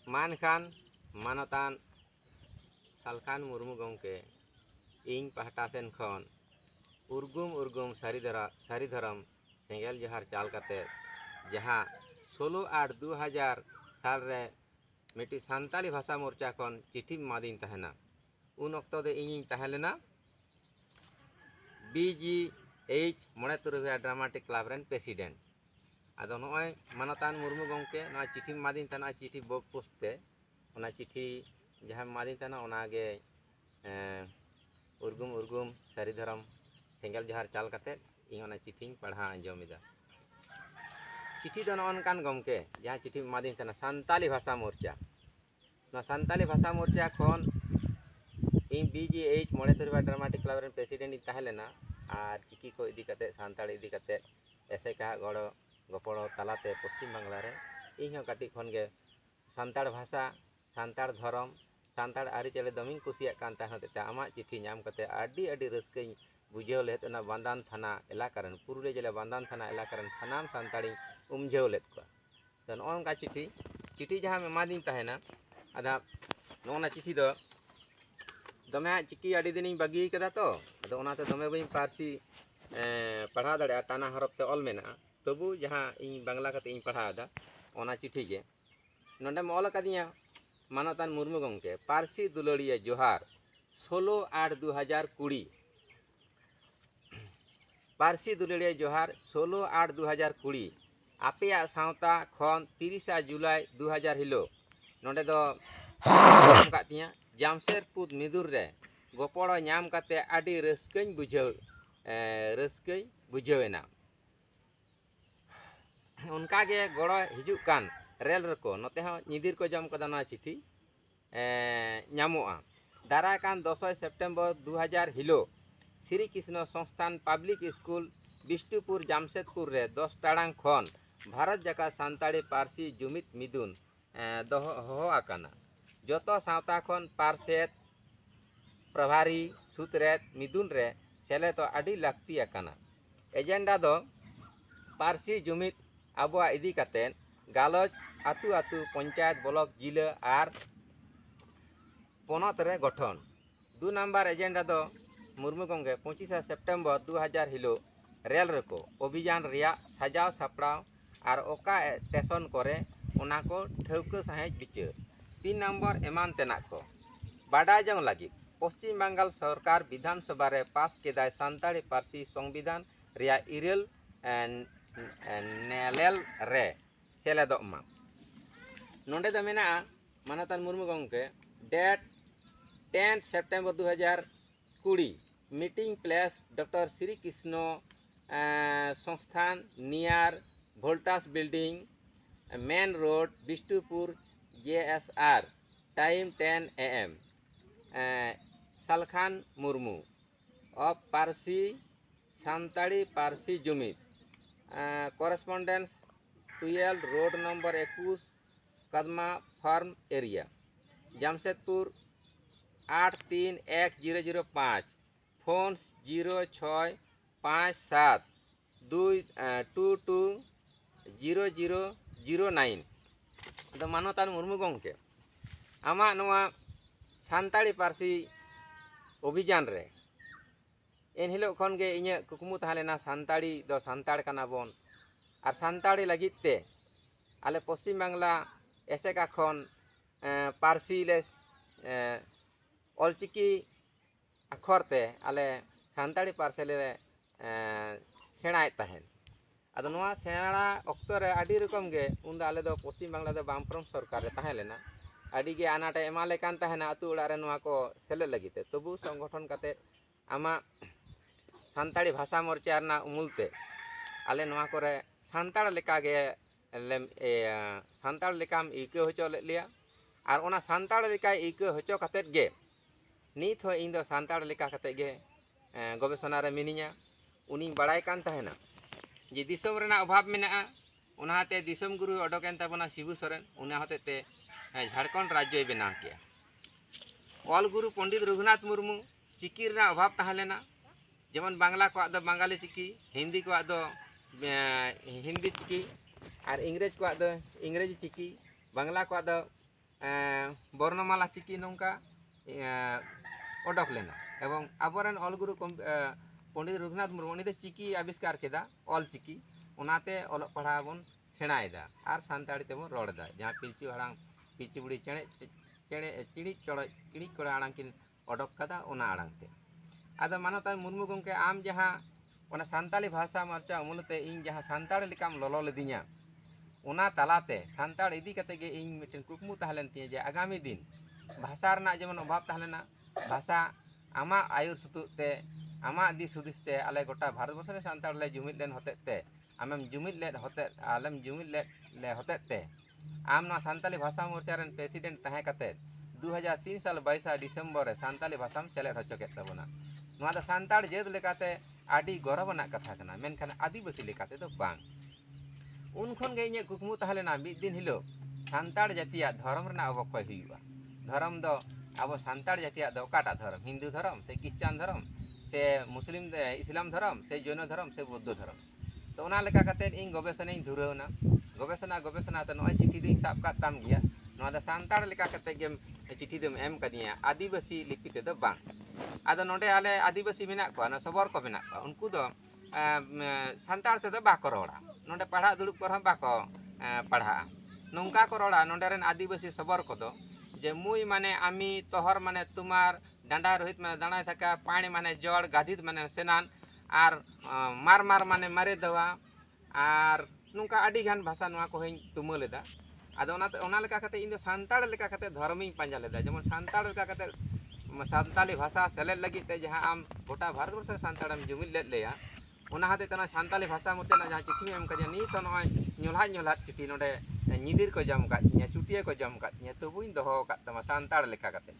मानखान मानतान सालखान मुर्मू गंके इन पहटा सेन खन उर्गुम सारी धरम सेंगेल जोहार चाल करते जहाँ 16/8/2000 साल रे मिट्टी सानताली भाषा मोर्चा खन चिठी मादीन तहना उन अक्तो दे इन तहलेना BGH मोड़े तुरुभिया ड्रामाटिक क्लब रेन प्रेसिडेंट आदो नॉय मानतान मुर्मू गंके ना चिठी मादीन तना चिठी बॉग पोस्ट ते ओना चिठी जहाँ मादीन तना ओनागे उर्गुम सारी धरम सेंगेल जोहार चाल करते इन ओना चिठी पढ़ा आंजोमिदा चिठी दो नॉनकान गमके जहाँ चिठी मादीन तना सानताली भाषा मोर्चा ना सानताली भाषा मोर्चा खन इन BGH मोड़े तुरुभिया dramatic club rain president in तहलेना और चिकी को इदी करते सानताल इदी करते ऐसे कहा गड़ो गपड़ो तलाते पश्चिम बांगला रे इन काटी खन गे सानताल भाषा सानताल धर्म सानताल आरिचाली दमिंग कुसिया कान ताहते आमा चिठी नाम करते आडी रस्कई बुझाव लेत ओना बांदान थाना एलाका रेन पुरुलिया जिला बांदान थाना एलाका रेन सानाम सानताली उमझाव लेत को तो नोंका चिठी जहाँ एमादीन तहना आदा नोना चिठी दो दमे चिकी आडी दिन बागी कदा तो अदो ओनाते दमे बई पारसी पढ़ा दाड़ा टाना हरफ ते ऑल मेना तबु जहाँ इन बांग्ला कते इन पढ़ा दा ओना चिठी के नोंडे ऑल कदिया मानतान मुर्मू गंके पारसी दुलड़िया जोहार 16/8/2020 पारसी दुलड़िया जोहार 16/8/2020 आपेया सावता खन 30 जुलाई 2000 हिलो नोंडे दो नाम कातिया जामशेदपुर मिदुर रे गोपड़ो नाम करते आडी रस्कई बुझावेना उनका गे गड़ो हिजुक कान रेल रको नते हो निदिर को जम कदा ना चिठी नामोआ दारा कान 10 सेप्टेम्बर 2000 हिलो श्री कृष्ण संस्थान पब्लिक स्कूल बिष्टुपुर जामशेदपुर रे 10 टाड़ांग खन भारत जाका सानताड़ी पारसी जुमित मिदुन दोहो आकाना जोतो सावता खन पारसेत प्रभारी सुतरेत मिदुन रे सेले तो आडी लाक्ति आकाना एजेंडा दो पारसी जुमित आबुआ इदी कातेन गालोज आतु आतु पंचायत ब्लॉक जिला और पनत रे गठन 2 नंबर एजेंडा दो मुर्मू गंगे 25 सेप्टेम्बर 2000 हिलो रेल रको अभियान रिया सजाव सापड़ाव और ओका स्टेशन करे ओना को ठौको साहेज बिचार 3 नंबर एमान तेना को बाडा जंग लगी पश्चिम बंगाल सरकार विधानसभा रे पास केदाय सानताड़ी पारसी संविधान रिया इरेल नेलेल रे सेलेदोमा नोंडे दो मेना मानतान मुर्मू गंके date 10 September 2020 meeting place doctor Shri Krishna Sansthan near Voltas building main road Bistupur JSR time 10 AM Salkhan Murmu of पारसी सानताड़ी पारसी जुमित correspondence 12 road number 21 Kadma farm area Jamshedpur 831005 phone 0657 220009 तो मानतान मुर्मू गंके आमा नवा सानताड़ी पारसी अभियान रे एन हिलो खन गे इᱧ कुकमु ताहलेना सानताड़ी दो सानताड़ काना बोन और सानताड़ी लगित ते आले पश्चिम बांगला एसेका खन पारसी ले ऑलचिकी अखर ते आले सानताड़ी पारसी ले सेणाय ताहेन आदो नवा सेणा अक्तो रे आडी रकम गे उन आले दो पश्चिम बांगला दो बामफ्रम सरकार रे ताहेलेना आडी गे आनाटे एमाले कान ताहेना अतु ओड़ा रे नवा को सेले लगिते तबु संगठन काते आमा सानताड़ी भाषा मोर्चा रना उमुलते आले नवा करे सानताड़ लेका गे सानताड़ लेकाम इको होचो ले लिया और ओना सानताड़ लेका इको होचो काते गे नित हो इन दो सानताड़ लेका काते गे गवेषणा रे मिनिया उनी बड़ाय कान ताहेना जे दिसम रेना अभाव मेना उनाते दिसम गुरु अडोकेन ताबना शिबू सोरेन उना हतेते झारखंड राज्य बना के ऑल गुरु पंडित रघुनाथ मुर्मू चिकी रेना अभाव ताहलेना जेमन बांग्ला को आदो बांगाली चिकी हिंदी को आदो हिंदी चिकी और इंग्रेज को आदो इंग्रेजी चिकी बांग्ला को आदो বর্ণমালা চিকি নৌকা অডক লেনা এবং আবরেন অলগুরু পণ্ডিত রঘুনাথ মুর্মু উনি চিকি আবিষ্কার কেদা অল চিকি ওনাতে অলক পড়া বন সেনায়দা আর সান্তাড়ি তেবন রড়দা যাহা পিলচু হাড়াং পিলচু বুড়ি চেড়ে চেড়ে চিড়িच कड़ा आड़ांग किन अडक कदा ओना आड़ांगते आदो मानोता मुर्मू गंके आम जहाँ ओना सान्ताली भाषा मर्चा उमुलते इन जहाँ सान्ताड़ लेकाम ललो लेदिया ओना तालाते सान्ताड़ इदी कते गे इन मिटन कुकमु ताहलेन तिये जे आगामी दिन भाषा रना जेमन अभाव ताहलेना भाषा आमा आयुर सुतुते आमा दिस हुदिसते आले गोटा भारतवर्ष रे सान्ताड़ ले जुमिद लेन होतेते आमेम जुमिद ले होते आलेम जुमिद ले होतेते आम ना सान्ताली भाषा मोर्चा रेन प्रेसिडेंट ताहे कते 2003 साल 22 डिसेम्बर सान्ताली भाषा में सेलेद होचो केत तबोना नोआ दो सान्ताड़ जेद लेकाते आदि गौरवना कथा कना मेनखान आदिवासी लेकाते दो बांग उन खन गे इnye कुकमु ताहलेना मिद दिन हिलो सान्ताड़ जातिया धर्म रना अबकय हुयुआ धर्म दो अब सान्ताड़ जातिया दो काटा धर्म हिंदू धर्म से क्रिश्चियन धर्म से मुस्लिम इस्लाम धर्म से जैन धर्म से बौद्ध धर्म तो ओना लेका कते इन गवेषणा इन धुरौना गवेषणा तो नय चिठी दिन साब का ताम गया नोआ दो सान्ताड़ लेका कते गेम चिठी दम एम कदिया आदिवासी लिपि ते दो बांग आदो नोडे आले आदिवासी मेना को ना सबर को मेना को उनको दो सान्ताड़ ते दो बाको रोड़ा नोडे पढ़ा दुड़ुब को बाको पढ़ा नोंका को रोड़ा नोडे रेन आदिवासी सबर को दो जे मुई माने आमी तोहर माने तुमार डांडा रोहित माने दाना थाका पानी माने जड़ गाधित माने सेनान आर मार मार माने मारे दवा आर नोंका आडी गान भाषा नोआ को हें तुमलेदा आदो ओना लेका कते इन सान्ताड़ लेका कते धर्मिंग पांजा लेदा जेमन सान्ताड़ लेका कते सान्ताली भाषा सेलेद लगी ते जहां आम गोटा भारतवर्ष सान्ताड़ में जुमिद लेद लेया ओना हाते तना सान्ताली भाषा मते ना जहां चिठी एम कजा नी तो नय न्योलहा चिठी नोडे निदिर को जम का तिया चुटिया को जम का तिया तबुइन दोहो का तमा सान्ताड़ लेका कते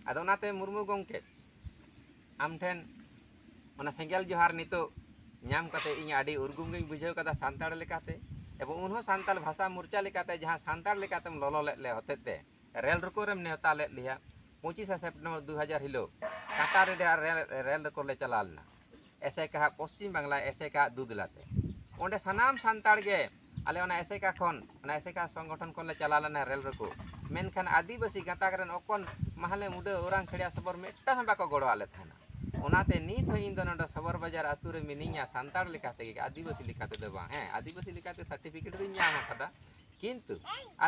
आदो ओनाते मुर्मू गंके आम ठेन ओना सेंगेल जोहार नितो नाम कते इन आडी उर्गुम गे बुझाव कदा सान्ताड़ लेकाते एवं उन्हों सान्ताल भाषा मोर्चा लेकाते जहाँ सान्ताड़ लेकातेम ललो ले होतेते रेल रकोरेम नेवता ले लिया 25 सेप्टेम्बर 2000 हिलो काटा रेल रको ले चलालना ऐसे कहा पश्चिम बांग्ला ऐसे कहा दूधलाते ओंडे सनाम सान्ताड़ गे आले ओना ऐसे का खन ओना ऐसे का संगठन को ले चलालना रेल रको मेनखान आदिवासी गाता करन ओकन महले मुडे ओरांग खड़िया सबर मेटा बाको गड़ो आले थाना ओनाते नीत इन दो नोडे सबर बाजार आतु रे मिनिया सान्ताड़ लेकाते गे आदिवासी लेकाते दो बा हैं आदिवासी लेकाते सर्टिफिकेट दो न्याम कदा किंतु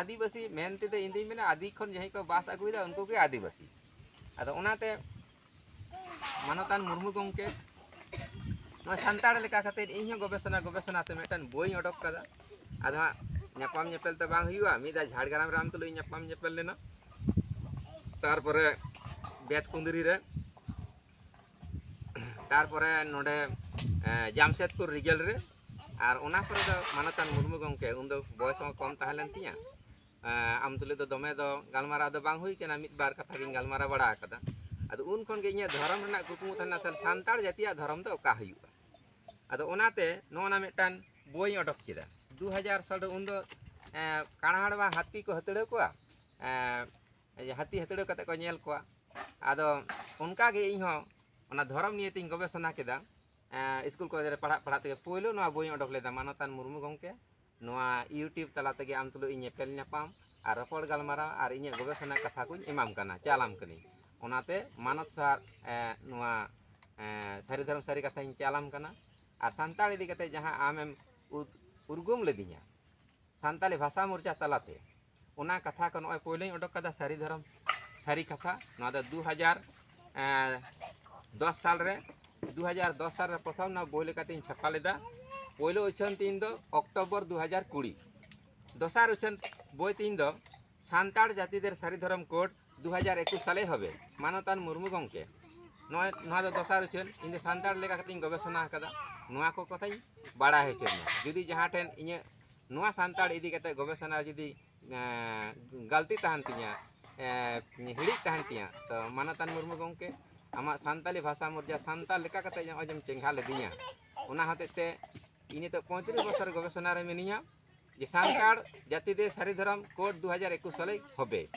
आदिवासी मेनते दो इंदी मेना आदि खन जही को बास अगुइदा उनको के आदिवासी आदो ओनाते मानतान मुर्मू गंके नो सान्ताड़ लेका कते इन्हों गवेषणा ते मेटन बोई अडक कदा आदो ᱧᱟᱯᱟᱢ ᱧᱮᱯᱮᱞ ᱛᱮ ᱵᱟᱝ ᱦᱩᱭᱩᱜᱼᱟ ᱢᱤᱫᱟ ঝাড়গ্রাম ᱨᱟᱢ ᱛᱩᱞᱩᱡ ᱧᱟᱯᱟᱢ ᱧᱮᱯᱮᱞ ᱞᱮᱱᱟ ᱛᱟᱨᱯᱚᱨᱮ बेतकुंदरी रे तारपरे नोडे जामशेदपुर रिगल रे और ओना परे दो मानतान मुर्मू गंके उन दो बयस कम ताहेलन तिया आम तुले दो दमे दो गालमारा दो बांग हुई केना मिद बार कथा गिन गालमारा बड़ा कदा अदो उन खन गे इnya धर्म रना कुकमु थाना सल सान्ताड़ जातिया धर्म दो का हुयुआ अदो ओनाते नोना मेटान बोई अडक केदा 2000 साल उन दो काणाहाड़वा हाथी को हतड़े को हाथी हतड़े कते को नेल को आदो उनका गे इहो ओना धर्म निये तिन गवेषणा केदा स्कूल कॉलेज रे पढ़ा ते पोइलो नोआ बोई अडक लेदा मानतान मुर्मू गंके नोआ यूट्यूब तला तेगे आम तुलो इnye पेल न्यापाम और रपड़ गालमारा और इnye गवेषणा कथा को इमाम कना चालाम कनी ओनाते मानत सार नोआ सारी धर्म सारी कथा इन चालाम कना और सान्ताड़ इदी कते जहां आमेम उर्गुम लेदिया सान्ताली भाषा मोर्चा तलाते ओना कथा को नोय पोइलो अडक कदा सारी धर्म सारी कथा नोआ दो 2010 साल रे 2010 साल रे प्रथम ना बोई लेकाते छापा लेदा पोइलो उछन तीन दो अक्टोबर 2020 दोसार उछन बोई तीन दो सान्ताड़ जातिदेर सारी धर्म कोड 2021 साले हबे मानतान मुर्मू गंके नोआ दो दोसार उछन इन सान्ताड़ लेका कते गवेषणा कदा नोआ को कथाई बाड़ा हेचन जुदी जहां ठेन इnye नोआ सान्ताड़ इदी कते गवेषणा जुदी गलती तहन तिया हिड़ी तहन तिया तो मानतान मुर्मू गंके आमा सान्ताली भाषा मोर्चा सान्ताल लेका कते अजम चेंघा लेदिया ओना हतेते इनी तो 35 बছর गवेषणा रे मिनिया जे सान्ताड़ जाति दे सारी धर्म कोड 2021 साले हबे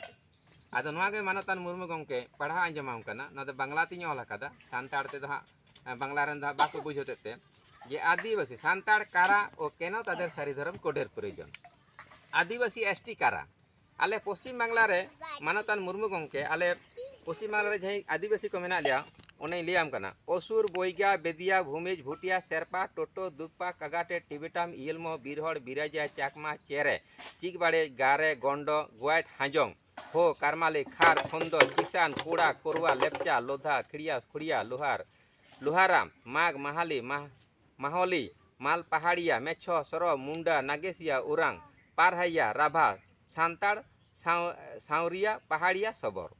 आदो नोआ गे मानतान मुर्मू गंके पढ़ा आंजमाम कना न बांग्ला तिनी ऑल कदा सान्ताड़ ते दहा बांग्ला रेन दहा बाको बुझोते जे आदिवासी सान्ताड़ कारा ओ केनो तादेर सारी धर्म कोडेर प्रयोजन आदिवासी एसटी कारा आले पश्चिम बांग्ला रे मानतान मुर्मू गंके आले पश्चिम बांग्ला रे जहीं आदिवासी को मेना लिया उन्हें लियाम कना असुर बोईगा बेदिया भूमिज भूटिया शेरपा टोटो दुप्पा कागाटे टिबेटाम इयलमो बिरहड़ बिराजिया चाकमा चेरे चिकबाड़े गारे गंडो गुआट हाजोंग हो कारमाली खार खंदो किसान कोड़ा कोरवा लेपचा लोधा खिड़िया खुड़िया लोहार लोहाराम माघ महाली माहौली माल पहाड़िया मेछो सरो मुंडा नागेसिया उरांग पारहाइया राभा सान्ताड़ सावरिया पहाड़िया सबड़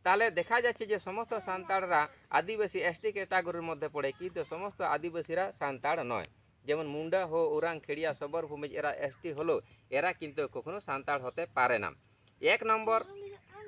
ताहले देखा जाच्छे जे समस्त सान्ताड़रा आदिवासी एसटी कैटागरिर मध्य पड़े किन्तु समस्त आदिवासीरा सान्ताड़ नय जेमन मुंडा हो उरांग खेड़िया सबड़ भूमिज एरा एसटी हलो एरा किन्तु कखनो सान्ताड़ होते पारे ना। एक नम्बर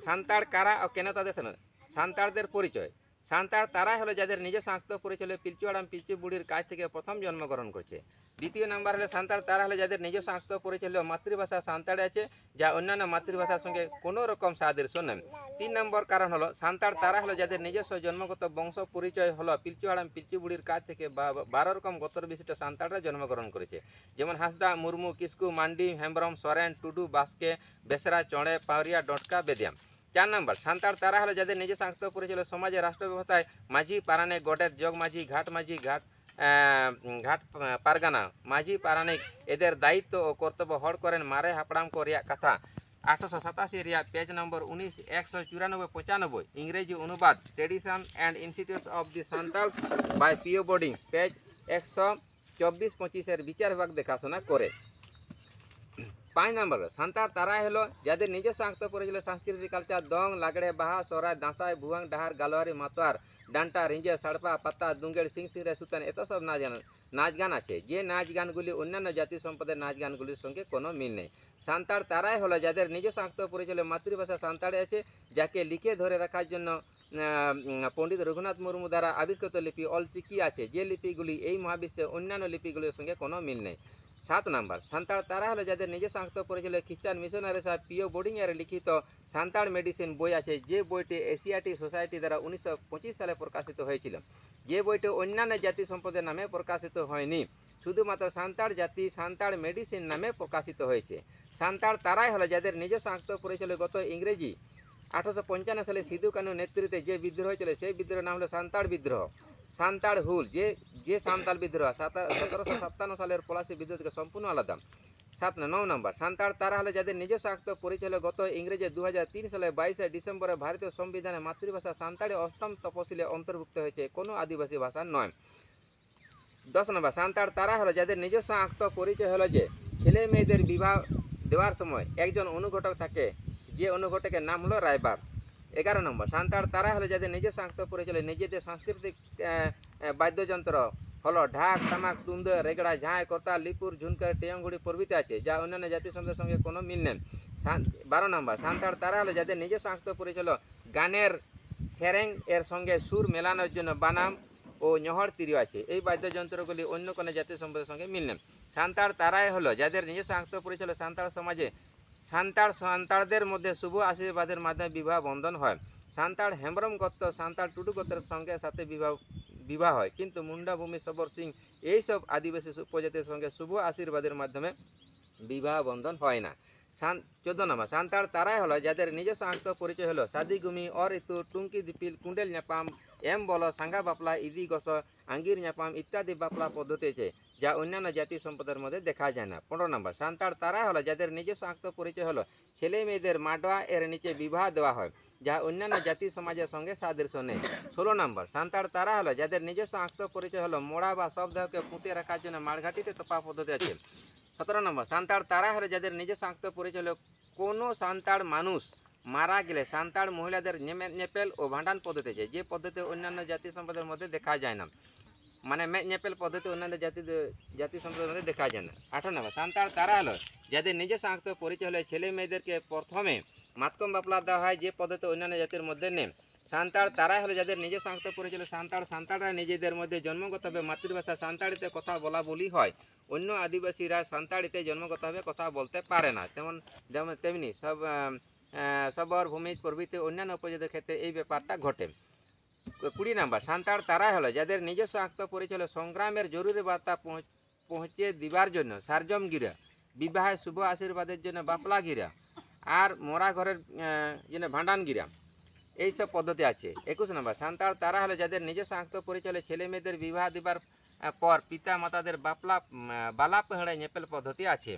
सान्ताड़ कारा और केन तादेर सान्ताड़देर परिचय सान्ताड़ ताराई हलो जादेर निजस्व आत्म परिचय पिलचु हाड़ाम पिलचु बुड़िर काछ थेके प्रथम जन्मग्रहण करेছে। द्वितीय नम्बर हलो सान्ताड़ तारा हलो जादेर निजस्व आत्म परिचय मातृभाषा सान्ताड़ी आछे जा अन्यान्य मातृभाषार संगे कोनो रकम सादृश्य नेই। 3 नम्बर कारण हलो सान्ताड़ तारा हलो जादेर निजस्व जन्मगत बंश परिचय हलो पिलचु हाड़ाम पिलचु बुड़िर काछ थेके 12 रकम गोत्र विशिष्ट सान्ताड़रा जन्मग्रहण करेছে जेमन हांसदा मुर्मू किस्कू मांडी हेम्ब्रम सोरेन टुडू बास्के बेसरा चौड़े पावरिया डटका बेदियाम। 4 नम्बर सान्ताड़ तारा हलो जादेर निजस्व आत्म परिचय समाजे राष्ट्र व्यवस्थाय माझी पाराने गोडेत जग माझी घाट घाट पारगाना माझी पारानिक एदेर दायित्व और कर्तव्य हड़ करें मारे हापड़ाम को रिया कथा 1887 रिया पेज नम्बर 19 194 95 इंग्रेजी अनुवाद tradition and institute of the Santals by PO boarding page 124 25 विचार विभाग देखाशोना करे। 5 नम्बर सान्ताड़ तारा हलो जादेर निजस्व आत्म परिचय सांस्कृतिक कल्चर दंग लागड़े बाहा सोहराय दासाई भुआंग डाहार गालोयारी मातोयार डांटा रिंजे साड़पा पाता दुंगेड़ सिंह सिंह सुतान एत सब नाच गान आछे जे नाच गानगुली अन्यान्य जाति सम्पदेर नाच गानगुलिर संगे कोनो मिल नेই। सान्ताड़ ताराई हलो जादेर निजस्व आत्म परिचय मातृभाषा सान्ताड़ी आछे जाके लिखे धरे राखार जन्य पंडित रघुनाथ मुर्मू द्वारा आविष्कृत लिपि अलचिकी आछे जे लिपिगुली এই महाविश्वे अन्यान्य लिपिगुलिर संगे कोनो मिल नेই। 7 नम्बर सान्ताड़ तारा हलो जादेर निजस्व आत्म परिचय ख्रिस्टान मिशनारि साहेब पीओ बोर्डिंग एर लिखित सान्ताड़ मेडिसिन बई आछे जे बईटी एशियाटिक सोसाइटी द्वारा 1925 साले प्रकाशित हयेछिलो जे बईटी अन्यान्य जाति सम्पदेर नामे प्रकाशित हयनि शुधुमात्र सान्ताड़ जाति सान्ताड़ मेडिसिन नामे प्रकाशित हयेछे। सान्ताड़ ताराई हलो जादेर निजस्व आत्म परिचय गत इंग्रेजी 1855 साले सिधु कानू नेतृत्वे जे विद्रोह चले सेई विद्रोह नाम हलो सान्ताड़ विद्रोह सान्ताड़ हुल जे सान्ताल विद्रोह 1757 सालेर पलाशी विद्रोह থেকে সম্পূর্ণ আলাদা। 9 नम्बर सान्ताड़ तारा हलो जादेर निजस्व आत्म परिचय गत इंग्रेजी 2003 साले 22 डिसेम्बर भारतीय संविधाने मातृभाषा सान्ताड़ी अष्टम तपशिले अंतर्भुक्त हयेছে कोनो आदिवासी भाषा नय। 10 नम्बर सान्ताड़ तारा हलो जादेर निजस्व आत्म परिचय हलो जे छेले मेয়েদের বিবাহ দেওয়ার সময় একজন অনুঘটক থাকে যে অনুঘটকের নাম হলো রায়বার। 11 नम्बर सान्ताड़ तारा हलो जादेर निजस्व आत्म परिचय निजेদের सांस्कृतिक बाद्ययंत्र हलो ढाक तामाक तुंद रेगड़ा झाँय करताल लिपुर झुनकर टेयंगुड़ी प्रभृति आछे जा अन्यान्य जाति सम्पदेर संगे कोनो मिल नेই। 12 नम्बर सान्ताड़ तारा हलो जादेर निजस्व आत्म परिचय गानेर सेरेंग एर संगे सुर मेलानोर जन्य बानाम और ñহর তিরিও আছে এই বাদ্যযন্ত্রগুলি অন্য কোনো জাতি সম্পদের সঙ্গে মিল নেই। সান্তাড় তারাই হলো যাদের নিজস্ব আত্ম পরিচয় সান্তাড় সমাজে সান্তাড়দের মধ্যে শুভ আশীর্বাদের মাধ্যমে বিবাহ বন্ধন হয়। সান্তাড় হেমব্রম গোত্র সান্তাড় টুডু গোত্রের সঙ্গে সাথে বিবাহ হয় কিন্তু মুন্ডা ভূমি সবর সিং এইসব আদিবাসী উপজাতির সঙ্গে শুভ আশীর্বাদের মাধ্যমে বিবাহ বন্ধন হয় না। 14 नम्बर सान्ताड़ ताराई हलो जादेर निजस्व आत्म परिचय हलो सादी गुमी और इतु टुंकी दिपिल कुंडेल न्यापाम एम बलो सांगा बापला इदी गस आंगिर न्यापाम इत्यादि बापला पद्धति है जा अन्यान्य जाति सम्पदेर मध्य देखा जाए ना। 15 नम्बर सान्ताड़ ताराई हलो जादेर निजस्व आत्म परिचय हलो छेले मेয়েদের माडवा एर नीचे विवाह देवा হয় যা अन्यान्य जाति समाजेर संगे सादृश्य नेই। 16 नम्बर सान्ताड़ तारा हलो जादेर निजस्व आत्म परिचय हलो मोड़ा बा शब्दকে পুঁতে রাখার জন্য মাড়ঘাটিতে তোপা পদ্ধতি আছে। 17 नम्बर सान्ताड़ तारा हलो जादेर निजस्व आत्म परिचय हलो कोनो सान्ताड़ मानुष मारा गेले सान्ताड़ महिलादेर नेपेल और भांडान पद्धति है जे पद्धति अन्यान्य जाति सम्पदेर मध्य देखा जाए ना माने मेज नेपेल पद्धति अन्यान्य जाति सम्पदेर मध्य देखा जाए ना। 18 नम्बर सान्ताड़ तारा हलो जादेर निजस्व आत्म परिचय हलो छेले मेয়েদেরকে प्रथमे मातकम बापला देওয়া হয় যে पद्धति अन्यान्य जातिर मध्य नेই। सान्ताड़ ताराई हलो जादेर निजस्व आत्म परिचय सान्ताड़रा निजेदेर मध्य जन्मगतभावे मातृभाषा सान्ताड़ीते कथा बला बली হয় अन्य आदिवासीरा सान्ताड़ीते जन्मगतभावे कथा बोलते पारे ना तेमनि सबর ভূমিজ प्रभृति अन्यान्य उपजातिर क्षेत्रे এই ব্যাপারটা ঘটে। 20 नम्बर सान्ताड़ ताराई हलो जादेर निजस्व आत्म परिचय संग्रामेर जरूरी बार्ता पहुँचे दिबार जन्य सारजम गिरा विवाहे शुभ आशीर्वादेर जन्य बापला गिरा আর মরা ঘরের যেন ভান্ডান গিরা এইসব পদ্ধতি আছে। 21 নম্বর, সান্তাল তারা হলো যাদের নিজস্ব আত্ম পরিচয়ে ছেলে মেয়েদের বিবাহ দিবার পর পিতা মাতাদের বালা পেহড়ায় নেপেল পদ্ধতি আছে।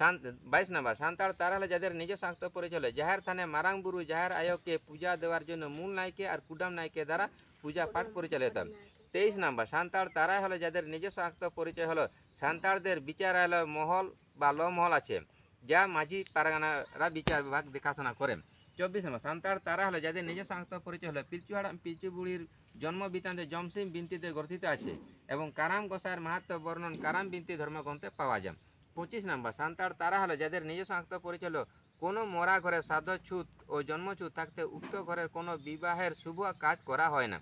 22 নম্বর, সান্তাল তারা হলো যাদের নিজস্ব আত্ম পরিচয় জাহের থানে মারাং বুরু জাহের আয়োগকে পূজা দেওয়ার জন্য মূল নায়কে আর কুডাম নায়কে দ্বারা পূজা পাঠ পরিচালিত। 23 নম্বর, সান্তাল তারা হলো যাদের নিজস্ব আত্ম পরিচয় হলো সান্তালদের বিচারালয় মহল বা ল মহল আছে, যা মাঝি পারগানারা বিচার বিভাগ দেখাশোনা করেন। 24 নম্বর, সান্তাল তারা হলো যাদের নিজস্ব আত্ম পরিচয় হলো পিলচু হাড়াম পিলচু বুড়ির জন্ম বৃত্তান্তে জমসিম বিনতিতে গঠিত আছে এবং কারাম গোসাইয়ের মাহাত্ম বর্ণন কারাম বিনতি ধর্মগ্রন্থে পাওয়া যায়। 25 নম্বর, সান্তাল তারা হলো যাদের নিজস্ব আত্ম পরিচয় হলো কোনো মরা ঘরে সাধছুত ও জন্মছুত থাকতে উক্ত ঘরের কোনো বিবাহের শুভ কাজ করা হয় না।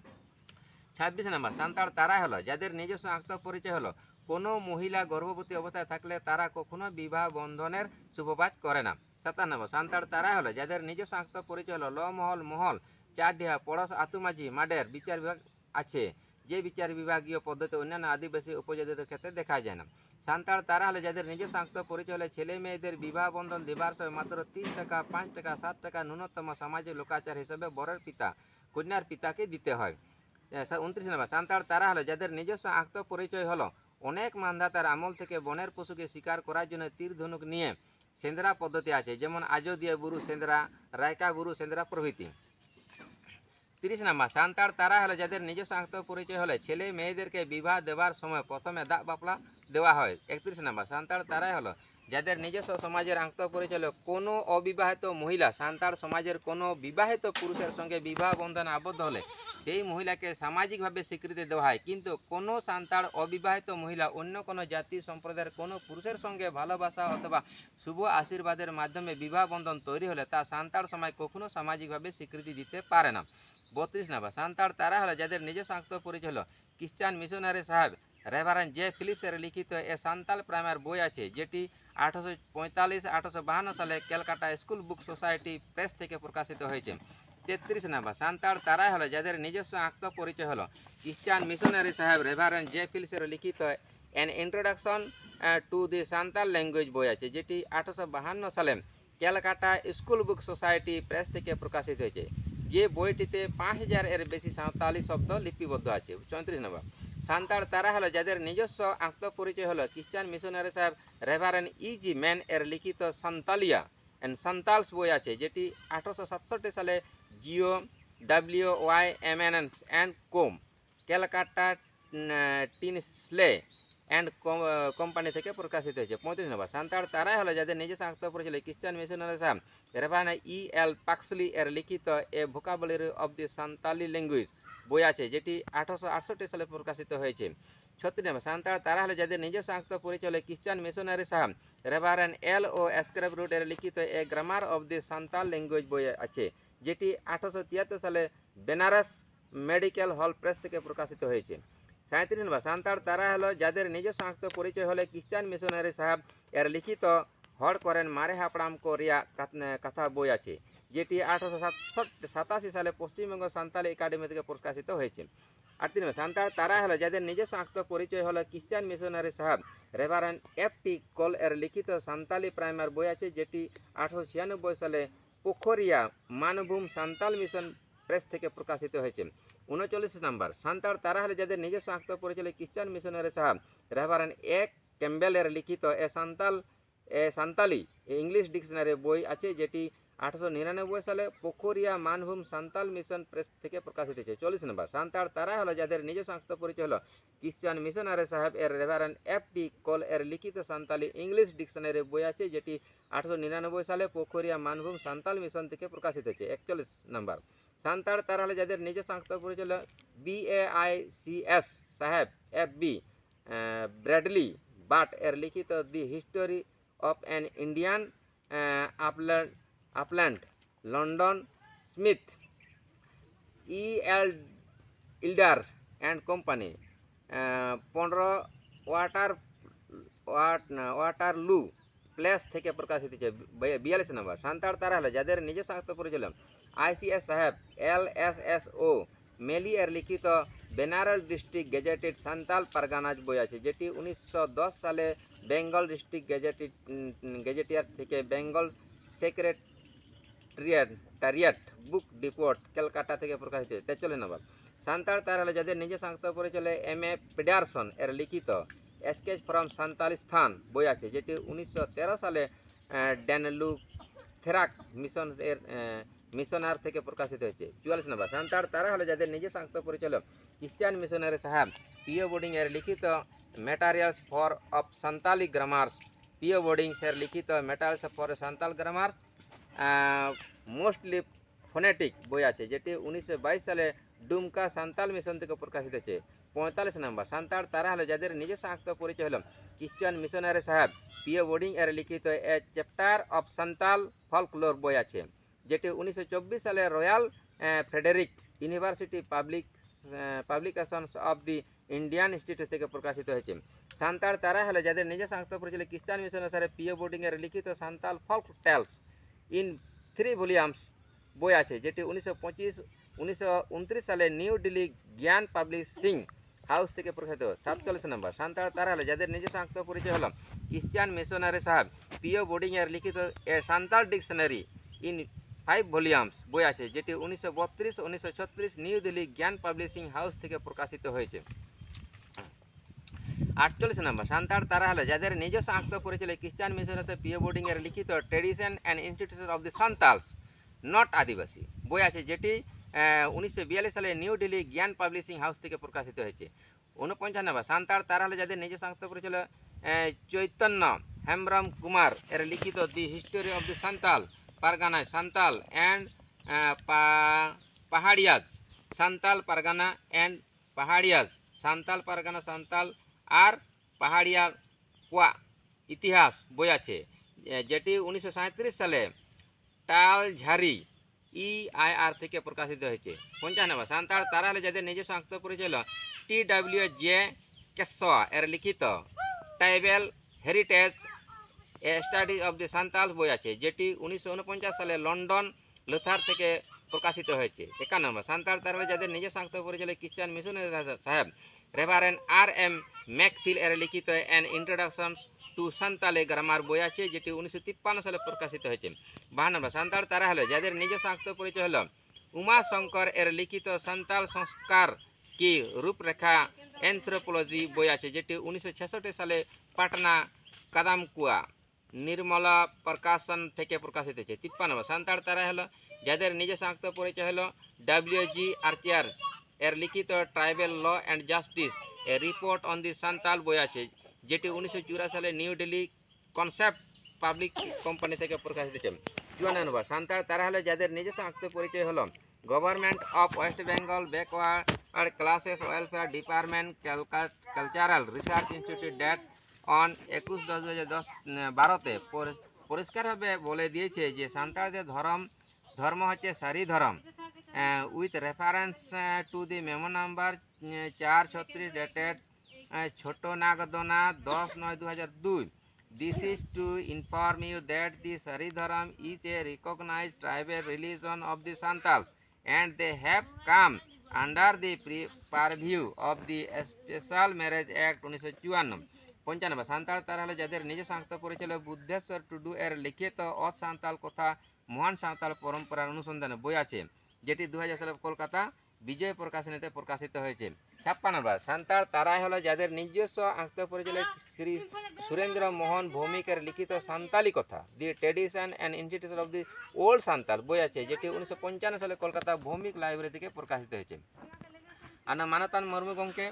26 নম্বর, সান্তাল তারা হলো যাদের নিজস্ব আত্ম পরিচয় হলো কোনো মহিলা গর্ভবতী অবস্থায় থাকলে তারা কখনো বিবাহ বন্ধনের শুভকাজ করে না। 27 নম্বর, সান্তাল তারা হলো যাদের নিজস্ব আত্ম পরিচয় হলো ল মহল মহল চারডিহা পড়স আতুমাঝি মাডের বিচার বিভাগ আছে, যে বিচার বিভাগীয় পদ্ধতি অন্যান্য আদিবাসী উপজাতিদের ক্ষেত্রে দেখা যায় না। সান্তাল তারা হলো যাদের নিজস্ব আত্ম পরিচয় হলে ছেলে মেয়েদের বিবাহ বন্ধন দেবার সময় মাত্র 30 টাকা 5 টাকা 7 টাকা ন্যূনতম সামাজিক লোকাচার হিসেবে বরের পিতা কন্যার পিতাকে দিতে হয়। 29 নম্বর, সান্তাল তারা হলো যাদের নিজস্ব আত্ম পরিচয় হলো অনেক মানধাতার আমল থেকে বনের পশুকে শিকার করার জন্য তীর ধনুক নিয়ে সেন্দ্রা পদ্ধতি আছে, যেমন আজদিয়া বুরু সেন্দ্রা, রায়কা বুরু সেন্দ্রা প্রভৃতি। 30 নম্বর, সান্তাল তারা হলো যাদের নিজস্ব আত্ম পরিচয় হলে ছেলে মেয়েদেরকে বিবাহ দেওয়ার সময় প্রথমে দাগ বাপলা দেওয়া হয়। 31 নম্বর, সান্তাল তারাই হলো যাদের নিজস্ব সমাজের আত্ম পরিচয় হলো কোনো অবিবাহিত মহিলা সান্তাল সমাজের কোনো বিবাহিত পুরুষের সঙ্গে বিবাহ বন্ধনে আবদ্ধ হলে সেই মহিলাকে সামাজিকভাবে স্বীকৃতি দেওয়া হয়, কিন্তু কোনো সান্তাল অবিবাহিত মহিলা অন্য কোনো জাতি সম্প্রদায়ের কোনো পুরুষের সঙ্গে ভালোবাসা অথবা শুভ আশীর্বাদের মাধ্যমে বিবাহ বন্ধন তৈরি হলে তা সান্তাল সমাজ কখনো সামাজিকভাবে স্বীকৃতি দিতে পারে না। 32 নম্বর, সান্তাল তারা হলো যাদের নিজস্ব আত্ম পরিচয় হলো খ্রিস্টান মিশনারি সাহেব রেভারেন্ড জে ফিলিপসের লিখিত এ সান্তাল প্রাইমার বই আছে, যেটি 1845-1852 সালে Calcutta school book society press থেকে প্রকাশিত হয়েছে। 33 নম্বর, সান্তাল তারাই হলো যাদের নিজস্ব আত্ম পরিচয় হলো খ্রিস্টান মিশনারি সাহেব রেভারেন্ড জে ফিলিপসের লিখিত an introduction to the Santal language বই আছে, যেটি 1852 সালে Calcutta school book society press থেকে প্রকাশিত হয়েছে, যে বইটিতে 5000 এর বেশি সাঁওতালি শব্দ লিপিবদ্ধ আছে। 34 নম্বর, সান্তাল তারা হলো যাদের নিজস্ব আত্ম পরিচয় হলো খ্রিস্টান মিশনারি সাহেব রেভারেন্ড ইজি ম্যান এর লিখিত সান্তালিয়া অ্যান্ড সান্তালস বই আছে, যেটি 1867 সালে Geo WYMNS and co Calcutta Tinsley and company থেকে প্রকাশিত হয়েছে। 35 নম্বর, সান্তাল তারাই হলো যাদের নিজস্ব আত্ম পরিচয় খ্রিস্টান মিশনারি সাহেব রেভারেন্ড EL পাক্সলি এর লিখিত a vocabulary of the Santali language বই আছে, যেটি 1868 সালে প্রকাশিত হয়েছে। 36 নম্বর, সান্তাল তারা হলো যাদের নিজস্ব আত্ম পরিচয় খ্রিস্টান মিশনারি সাহেব রেভারেন্ড LO স্ক্রেপ রুট এর লিখিত a grammar of the Santal language বই আছে, যেটি 1873 সালে বেনারস মেডিকেল হল প্রেস থেকে প্রকাশিত হয়েছে। 37 নম্বর, সান্তাল তারা হলো যাদের নিজস্ব আত্ম পরিচয় হলে খ্রিস্টান মিশনারি সাহেব এর লিখিত হড় করেন মারে হাপড়াম কোরিয়া কথা বই আছে, যেটি 1887 সালে পশ্চিমবঙ্গ সান্তালি একাডেমি থেকে প্রকাশিত হয়েছে। 38 নম্বর, সান্তাল তারা হলো যাদের নিজস্ব আত্ম পরিচয় হলো খ্রিস্টান মিশনারি সাহেব রেভারেন্ড FT কল এর লিখিত সান্তালি প্রাইমার বই আছে, যেটি 1896 সালে পোখরিয়া মানভূম সান্তাল মিশন প্রেস থেকে প্রকাশিত হয়েছে। 39 নম্বর, সান্তাল তারা হলো যাদের নিজস্ব আত্ম পরিচয় খ্রিস্টান মিশনারি সাহেব রেভারেন্ড ক্যাম্বেল এর লিখিত সান্তালি ইংলিশ ডিকশনারি বই আছে, যেটি 1899 সালে পোখরিয়া মানভূম সান্তাল মিশন প্রেস থেকে প্রকাশিত হয়েছে। 40 নম্বর, সান্তাল তারা হলো যাদের নিজস্ব আত্ম পরিচয় হলো খ্রিস্টান মিশনারি সাহেব এর রেভারেন্ড FT কল এর লিখিত সান্তালি ইংলিশ ডিকশনারি বই আছে, যেটি 1899 সালে পোখরিয়া মানভূম সান্তাল মিশন থেকে প্রকাশিত হয়েছে। 41 নম্বর, সান্তাল তারা হলো যাদের নিজস্ব আত্ম পরিচয় হলো BAICS সাহেব FB ব্র্যাডলি বাট এর লিখিত the history of an Indian upland London Smith EL Elder and company 15 Waterloo place থেকে প্রকাশিত হয়েছে। 42 নম্বর, সান্তাল তারা হলো যাদের নিজস্ব আত্ম পরিচয় ICS সাহেব LSSO মেলি এর লিখিত বেনারস ডিস্ট্রিক্ট গেজেটেড সান্তাল পারগানাজ বই আছে, যেটি 1910 সালে বেঙ্গল ডিস্ট্রিক্ট গেজেটিয়ার্স থেকে বেঙ্গল টারিয়াট বুক ডিপোর্ট ক্যালকাটা থেকে প্রকাশিত। 43 নম্বর সান্তাল তারা হলো যাদের নিজে সংস্থা পরিচলে M.A. পেডারসন এর লিখিত স্কেচ ফ্রম সান্তালিস্তান বই আছে, যেটি 1913 সালে ড্যানলু থেরাক মিশন এর মিশনার থেকে প্রকাশিত হয়েছে। 44 নম্বর সান্তাল তারা হলো যাদের নিজে সংস্থা পরিচালক খ্রিস্টান মিশনারি সাহেব পিও বোর্ডিং এর লিখিত materials for of Santali grammars P O Bodding এর লিখিত materials for Santal grammars mostly phonetic বই আছে, যেটি 1922 সালে ডুমকা সান্তাল মিশন থেকে প্রকাশিত হয়েছে। 45 নম্বর সান্তাল তারা হলো যাদের নিজস্ব আত্ম পরিচয় হলো খ্রিস্টান মিশনারি সাহেব পিও বোর্ডিং এর লিখিত a chapter of Santal folklore বই আছে, যেটি 1924 সালে royal Frederick university publications of the Indian institute থেকে প্রকাশিত হয়েছে। সান্তাল তারা হলো যাদের নিজস্ব আত্ম পরিচয় খ্রিস্টান মিশনারি সাহেব পিও বোর্ডিং এর লিখিত Santal folk tales in 3 volumes বই আছে, যেটি 1929 সালে নিউ দিল্লি জ্ঞান পাবলিশিং হাউস থেকে প্রকাশিত। 47 নম্বর সান্তাল তারা হলো যাদের নিজস্ব আত্ম পরিচয় হলো খ্রিস্টান মিশনারি সাহেব পিও বোর্ডিং এর লিখিত এ সান্তাল ডিকশনারি ইন 5 ভলিউমস বই আছে, যেটি 1932-1936 নিউ দিল্লি জ্ঞান পাবলিশিং হাউস থেকে প্রকাশিত হয়েছে। 48 নম্বর সান্তাল তারা হলো যাদের নিজস্ব আত্ম পরিচয় খ্রিস্টান মিশনারি পিও বোর্ডিং এর লিখিত tradition and institution of the Santals not আদিবাসী বই আছে, যেটি 1942 সালে নিউ দিল্লি জ্ঞান পাবলিশিং হাউস থেকে প্রকাশিত হয়েছে। 49 নম্বর সান্তাল তারা হলো যাদের নিজস্ব আত্ম পরিচয় চৈতন্য হেমব্রম কুমার এর লিখিত the history of the Santal Pargana Santal and Paharias Santal Pargana and Paharias Santal Pargana Santal আর পাহাড়িয়া কোয়া ইতিহাস বই আছে, যেটি 1937 সালে টালঝারি EIR থেকে প্রকাশিত হয়েছে। 50 নম্বর সান্তাল তারা হলো যাদের নিজস্ব আত্ম পরিচয় TWJ কেশওয়া এর লিখিত tribal heritage study of the Santal বই আছে, যেটি 1949 সালে লন্ডন লুথার থেকে প্রকাশিত হয়েছে। 51 নম্বর সান্তাল তারা হলো যাদের নিজস্ব আত্ম পরিচয় খ্রিস্টান মিশনারি সাহেব রেভারেন্ড R.M. ম্যাকফিল এর লিখিত an introduction to Santali grammar বই আছে, যেটি 1953 সালে প্রকাশিত হয়েছে। 52 নম্বর সান্তাল তারা হলো যাদের নিজস্ব আত্ম পরিচয় হলো উমাশঙ্কর এর লিখিত সান্তাল সংস্কার কি রূপরেখা অ্যানথ্রোপোলজি বই আছে, যেটি 1966 সালে পাটনা কাদামকুয়া নির্মলা প্রকাশন থেকে প্রকাশিত হয়েছে। 53 নম্বর সান্তাল তারা হলো যাদের নিজস্ব আত্ম পরিচয় হলো W.G. আর্চার এর লিখিত tribal law and justice a report on the Santal বই আছে, যেটি 1984 সালে new Delhi concept public company থেকে প্রকাশিত হয়েছে। 54 নম্বর সান্তাল তারা হলো যাদের নিজস্ব আত্ম পরিচয় হলো government of West Bengal backward classes welfare department cultural research institute that on 21/10/2012 পরিষ্কারভাবে বলে দিয়েছে যে সান্তালদের ধর্ম হচ্ছে সারি ধর্ম with reference to the memo number 436 dated ছোট নাগদনা 10/9/2002। This is to inform you that the Saridharam is a recognized tribal religion of the Santals and they have come under the purview of the Special Marriage Act 1954। 95 Santal তারা হলো যাদের নিজস্ব আত্ম পরিচয় বুদ্ধেশ্বর টুডু এর লিখিত অথ সান্তাল কথা মহান সাঁওতাল পরম্পরার অনুসন্ধানে বই আছে, যেটি 2000 সালে কলকাতা বিজয় প্রকাশনীতে প্রকাশিত হয়েছে। 56 নম্বর সান্তাল তারাই হলো যাদের নিজস্ব আত্ম পরিচয় শ্রী সুরেন্দ্র মোহন ভৌমিকের লিখিত সান্তালি কথা the tradition and institution of the old Santal বই আছে, যেটি 1955 সালে কলকাতা ভৌমিক লাইব্রেরি থেকে প্রকাশিত হয়েছে। আর মানতান মুর্মু গমকে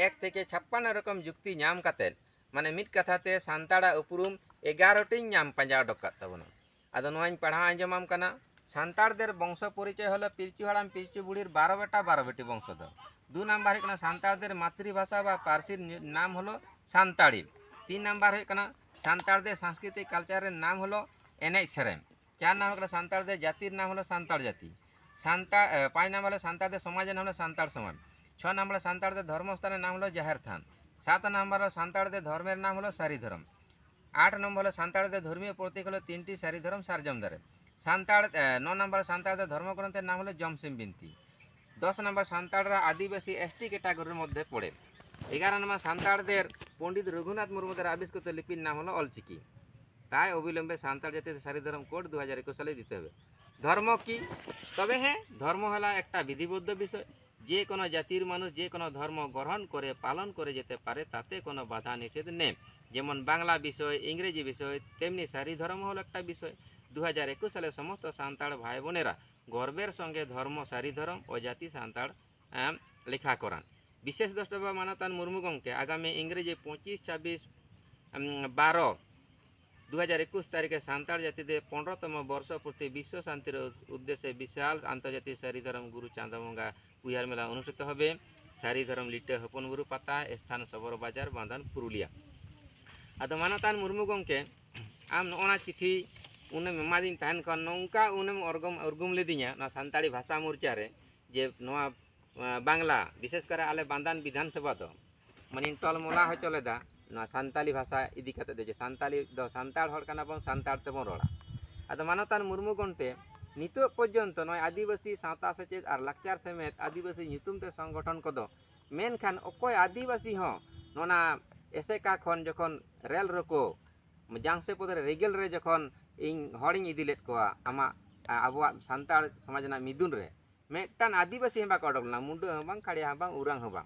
1 থেকে 56 রকম যুক্তি নাম কাতেল মানে মিট কথাতে সান্তাড়া উপরুম 11টি নাম পাঁজা অডক কাত তাবনা। আদো নয়াñ পড়া আঁজমাম কানা সান্তাড়দের বংশ পরিচয় হলো পিলচু হাড়াম পিলচু বুড়ির 12 বেটা 12 বেটি বংশধর। 2 নাম্বার হয়ে কানা সান্তাড়দের মাতৃভাষা বা পার্সির নাম হলো সান্তাড়ি। 3 নাম্বার হয়ে কানা সান্তাড়দের সাংস্কৃতিক কালচারের নাম হলো এনেজ সেরেম। 4 নাম্বার হলো সান্তাড়দের জাতির নাম হলো সান্তাড় জাতি। 5 নাম্বার হলো সান্তাড়দের সমাজের নাম হলো সান্তাড় সমাজ। 6 নাম্বার হলো সান্তাড়দের ধর্মস্থানের নাম হলো জাহের থান। 7 নাম্বার হলো সান্তাড়দের ধর্মের নাম হলো সারি ধর্ম। 8 নম্বর হলো সান্তাড়দের ধর্মীয় প্রতীক হলো 3টি সারি ধর্ম সারজমদারে। 9 নম্বর সান্তাড়দের ধর্মগ্রন্থের নাম হলো জমসিম বিনতি। 10 নম্বর সান্তাড়রা আদিবাসী ST ক্যাটাগরির মধ্যে পড়ে। 11 নম্বর সান্তাড়দের পণ্ডিত রঘুনাথ মুর্মু দ্বারা আবিষ্কৃত লিপির নাম হলো অলচিকি। তাই অবিলম্বে সান্তাল জাতির সারি ধর্ম কোড 2021 সালে দিতে হবে। ধর্ম কি? তবে হ্যাঁ, ধর্ম হলো একটা বিধিবদ্ধ বিষয়। যে কোনো জাতির মানুষ যে কোনো ধর্ম গ্রহণ করে পালন করে যেতে পারে, তাতে কোনো বাধা নিষেধ নেই। যেমন বাংলা বিষয়, ইংরেজি বিষয়, তেমনি সারি ধর্ম হলো একটা বিষয়। 2021 সালে সমস্ত সান্তাল ভাই বোনেরা গর্বের সঙ্গে ধর্ম সারি ধর্ম ও জাতি সান্তাল লেখা করান। বিশেষ দ্রষ্টব্য মানতান মুর্মু গমকে আগামী ইংরেজি 25-26-12 2021 তারিখে সান্তাল জাতিদের 15তম বর্ষপূর্তি বিশ্ব শান্তির উদ্দেশ্যে বিশাল আন্তর্জাতিক সারি ধর্ম গুরু চাঁদামঙ্গা উইহার মেলা অনুষ্ঠিত হবে। সারি ধর্ম লিটে হপন গুরু পাতা, স্থান সবর বাজার, বাঁধান, পুরুলিয়া। আদো মানতান মুর্মু গমকে आम नोना चिठी उन्हें एमादीन तहन खन नौका उन्हें उर्गुम लेदिया ना सानताड़ी भाषा मोर्चा रे जे नोआ बांग्ला विशेषकर आले बांधान विधानसभा दो माने टलमला हो चलेदा ना सानताली भाषा इदी कते दे जे सानताली दो सानताड़ हड़ काना बन सानताड़ तेबन रोड़ा। आदो मानतान मुर्मु गणते नितो पर्यंत नय आदिवासी सावता सेचेद आर लाकचार समेत आदिवासी ᱧᱩᱛᱩᱢ ᱛᱮ संगठन कदो मेनखान अकय आदिवासी हो नोना एसेका खन जखन रेल रको जांगसे पदरे रेगेल रे जखन इन हड़िंग इदी लेट कोआ आमा आबुआ सान्ताड़ समाज ना मिदुन रे मेटान आदिवासी हबा को अडकना मुंडो हबां खाड़िया हबां उरां हबां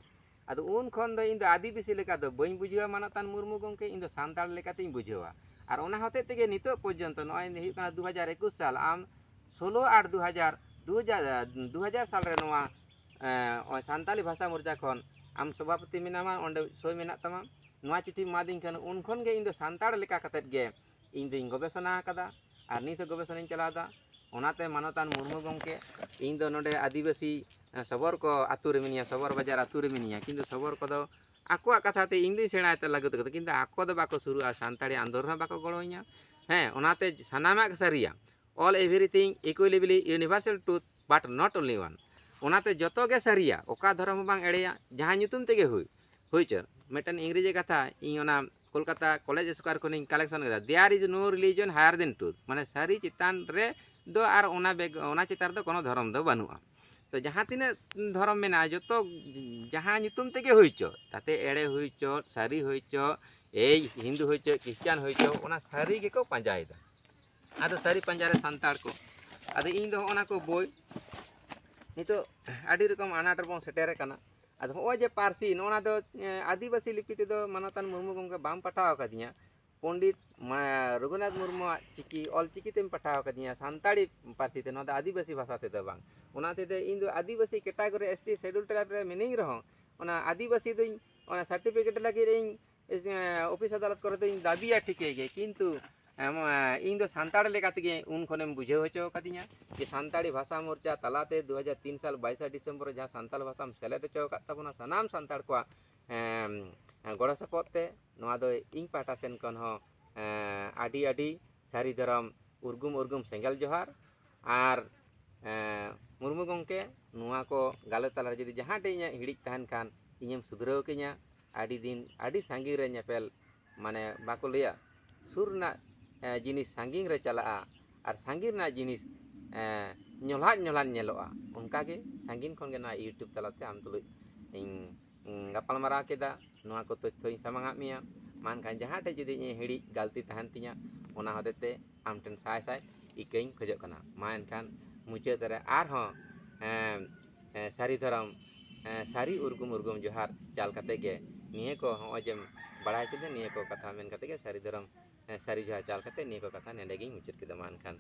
आदो उन खन दो इन दो आदिवासी लेका दो बई बुझेवा मानतान मुर्मु गमके इन दो सान्ताड़ लेकाते इन बुझेवा आर ओना होते तेगे नितो पर्यंत नय हुयु काना 2021 साल आम 16/8/2000 साल रे नोआ सान्ताली भाषा मोर्चा खन आम सभापति मेनामा ओंडे सय मेना तमा नोआ चिठी मादिन खान उन खन गे इन दो सान्ताड़ लेका कतेत गे इन दो गवेषणा कदा आर नित गवेषणा चलादा ओनाते मानतान मुर्मु गमके इन दो नोडे आदिवासी सबर को आतु रे मिनिया सबर बाजार आतु रे मिनिया किन्तु सबर को दो आकोआ कथाते इन दी सेणाते लागत किन्तु आको दो बाको शुरुआ सान्ताड़ी आंदोलन बाको गड़ोइया हें ओनाते सानामाक सारिया ऑल एवरीथिंग इक्वलिबली यूनिवर्सल ट्रुथ बाट नॉट ओनली वन ओनाते जतो गे सारिया ओका धर्म बांग एड़ेया जहां ᱧᱩᱛᱩᱢ तेगे हुई च मेटन इंग्रेजी कथा इन ओना कोलकाता कॉलेज स्क्वायर को कलेक्शन कदा there is no religion higher than truth माने सारी चितान रे दो आर ओना चितार दो कोनो धर्म दो बनुआ तो जहां तिने धर्म मेना जतो जहां ᱧᱩᱛᱩᱢ तेगे हुई च ताते एड़े हुई च सारी हुई च ए हिंदू हुई च क्रिश्चियन हुई च ओना सारी के को पंजायदा आदो सारी पंजारे सान्ताड़ को आदो इन दो ओना को बोय नितो आडी रकम आनाट रे बन सेटेरे कना आदो हो जे पारसी नोना दो आदिवासी लिपि ते दो मानतान मुर्मु गमके बाम पठाव कदिया पंडित रघुनाथ मुर्मु चिकी ऑल चिकी तेम पठाव कदिया सान्ताड़ी पारसी ते नोदा आदिवासी भाषा ते दो बांग ओना ते इन दो आदिवासी कैटेगरी एसटी शेड्यूल ट्राइब रे मिनिंग रहो ओना आदिवासी दो ओना सर्टिफिकेट लगी रे ऑफिस अदालत करे तो दाबिया ठीके गे किन्तु इन दो सान्ताड़ लेकाते उन खनेम बुझे होचो कदिया कि सान्ताड़ी भाषा मोर्चा तलाते 2003 साल 22 डिसेम्बर जहाँ सान्ताल भाषा सेलेद होचो कात ताबोना सानाम सान्ताड़ को गड़ो सपोते नोआ दो इन पाटा सेन खन हो आडी आडी सारी धरम उर्गुम सेंगल जोहार आर मुर्मु गमके नोआ को गाले तला जदि जहाँ टे इᱧ हिड़िक तहन खान इñेम सुधराव किña आडी दिन आडी सांगी रे ñेपेल माने बाको लैया सुर ना जिनिस सांगिंग रे चला और सांगिंग ना जिनिस ñolhat ñeलोआ उनका के सांगिंग खन गे ना यूट्यूब तलाते आम तुलुज इन गपाल माराव केदा नोआ को तथ्य सामांगा मिया मानखान जहाँ टे जदि इᱧ हिड़ी गलती तहन तिña ओना होतेते आम ठेन साय साय इकाइन खोजो कना मा एनखान मुचाद रे आर हो सारी धरम सारी उर्गुम जोहार चाल कते गे निये को हो जे बड़ाय चदे निये को कथा मेन कते गे सारी धरम सारी जोहार चाल कते निये को कथा नेडे गे मुचाद केदा मा एनखान।